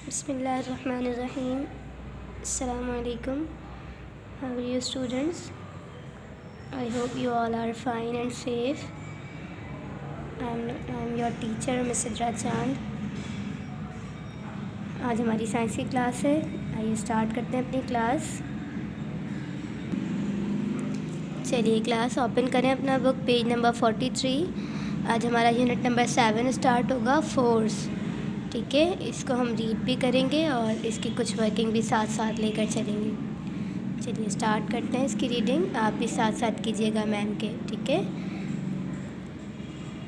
Bismillahirrahmanirrahim. Assalamu alaikum. How are you students? I hope you all are fine and safe. I'm your teacher Miss Sidra Chand. आज हमारी science की class है. आइए start करते हैं अपनी क्लास. चलिए क्लास ओपन करें अपना बुक, पेज नंबर 43. आज हमारा यूनिट नंबर 7 स्टार्ट होगा, फोर्स. ठीक है, इसको हम रीड भी करेंगे और इसकी कुछ वर्किंग भी साथ साथ लेकर चलेंगे. चलिए स्टार्ट करते हैं इसकी रीडिंग. आप भी साथ साथ कीजिएगा मैम के. ठीक है,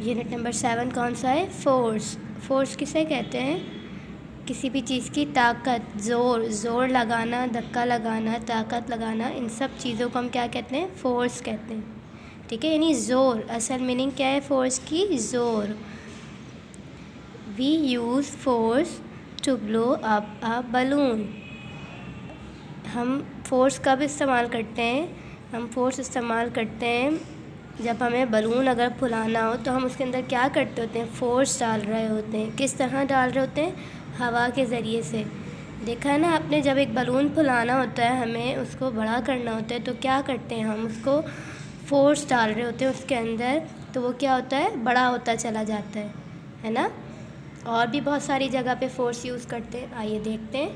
यूनिट नंबर 7 कौन सा है? फोर्स. फोर्स किसे कहते हैं? किसी भी चीज़ की ताकत, ज़ोर लगाना, धक्का लगाना, ताकत लगाना, इन सब चीज़ों को हम क्या कहते हैं? फोर्स कहते हैं. ठीक है, यानी ज़ोर. असल मीनिंग क्या है फोर्स की? ज़ोर. We use force to blow up a balloon. हम फोर्स कब इस्तेमाल करते हैं? हम फोर्स इस्तेमाल करते हैं जब हमें बलून अगर फुलाना हो तो हम उसके अंदर क्या करते होते हैं? फोर्स डाल रहे होते हैं. किस तरह डाल रहे होते हैं? हवा के ज़रिए से. देखा है ना आपने, जब एक बलून फुलाना होता है, हमें उसको बड़ा करना होता है, तो क्या करते हैं? हम उसको फोर्स डाल रहे होते हैं उसके अंदर, तो वो क्या होता है? बड़ा होता चला जाता है ना. और भी बहुत सारी जगह पे फोर्स यूज़ करते हैं. आइए देखते हैं.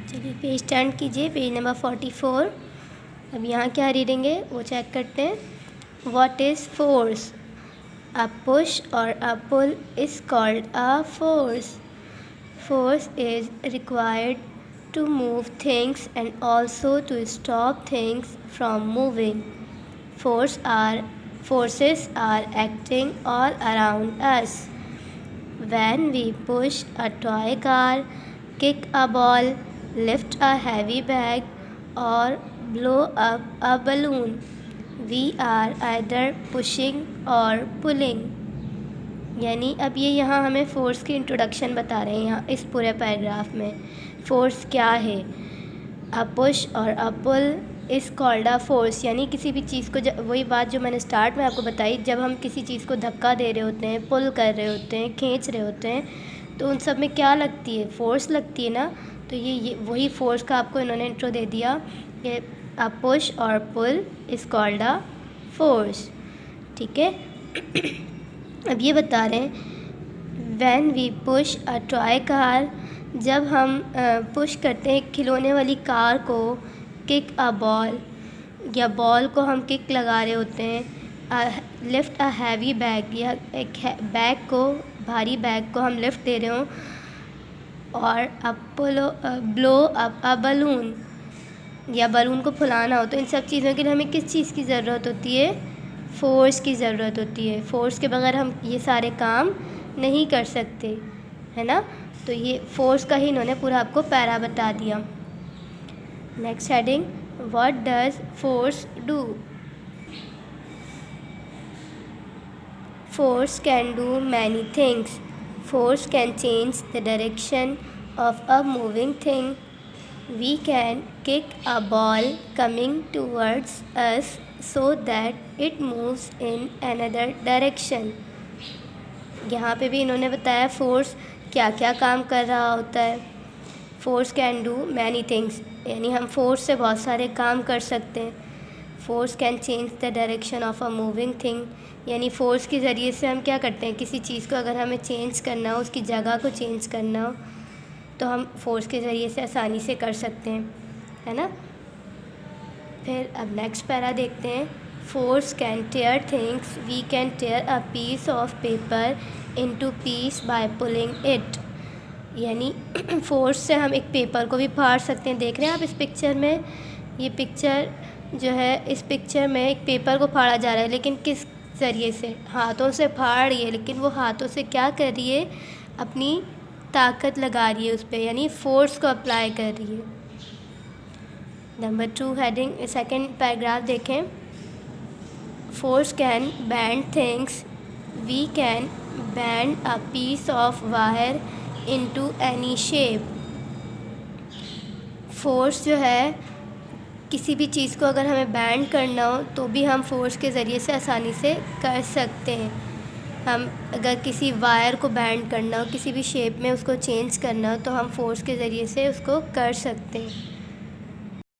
चलिए पेज टर्न कीजिए, पेज नंबर 44. अब यहाँ क्या रीडिंग है वो चेक करते हैं. What is force? A push और a pull is called a force. Force is required to move things and also to stop things from moving. Forces are acting all around us. When we push a toy car, kick a ball, lift a heavy bag, or blow up a balloon, we are either pushing or pulling. यानी अब ये यहाँ हमें force की introduction बता रहे हैं. यहाँ इस पूरे पैराग्राफ में फ़ोर्स क्या है? अ पुश और a pull is called a force. यानी किसी भी चीज़ को, वही बात जो मैंने स्टार्ट में आपको बताई, जब हम किसी चीज़ को धक्का दे रहे होते हैं, पुल कर रहे होते हैं, खींच रहे होते हैं, तो उन सब में क्या लगती है? फोर्स लगती है ना. तो ये वही फोर्स का आपको इन्होंने इंट्रो दे दिया कि अ पुश और pull is called a force. ठीक है. अब ये बता रहे हैं, when we push a toy car, जब हम पुश करते हैं खिलौने वाली कार को, किक अ बॉल, या बॉल को हम किक लगा रहे होते हैं, लिफ्ट अ हैवी बैग, या एक बैग को, भारी बैग को हम लिफ्ट दे रहे हों, और ब्लो अप अ बलून, या बलून को फुलाना हो, तो इन सब चीज़ों के लिए हमें किस चीज़ की ज़रूरत होती है? फोर्स की ज़रूरत होती है. फोर्स के बगैर हम ये सारे काम नहीं कर सकते, है ना. तो ये फोर्स का ही इन्होंने पूरा आपको पैरा बता दिया. Next heading, what does force do? Force can do many things. Force can change the direction of a moving thing. We can kick a ball coming towards us so that it moves in another direction. यहाँ पे भी इन्होंने बताया force क्या क्या काम कर रहा होता है. Force can do many things, यानी हम फोर्स से बहुत सारे काम कर सकते हैं. Force can change the direction of a moving thing, यानी फ़ोर्स के ज़रिए से हम क्या करते हैं? किसी चीज़ को अगर हमें चेंज करना हो, उसकी जगह को चेंज करना हो, तो हम फोर्स के ज़रिए से आसानी से कर सकते हैं, है ना. फिर अब नेक्स्ट पैरा देखते हैं. Force can tear things. We can tear a piece of paper into piece by pulling it. यानी फोर्स से हम एक पेपर को भी फाड़ सकते हैं. देख रहे हैं आप इस पिक्चर में, ये पिक्चर जो है, इस पिक्चर में एक पेपर को फाड़ा जा रहा है, लेकिन किस ज़रिए से? हाथों से फाड़ रही है, लेकिन वो हाथों से क्या कर रही है? अपनी ताकत लगा रही है उस पर, यानी फ़ोर्स को अप्लाई कर रही है. नंबर 2 हेडिंग, सेकंड पैराग्राफ देखें. Force can bend things. We can bend a piece of wire into any shape. Force जो है, किसी भी चीज़ को अगर हमें बैंड करना हो तो भी हम फोर्स के ज़रिए से आसानी से कर सकते हैं. हम अगर किसी वायर को बेंड करना हो, किसी भी शेप में उसको चेंज करना हो, तो हम फ़ोर्स के ज़रिए से उसको कर सकते हैं।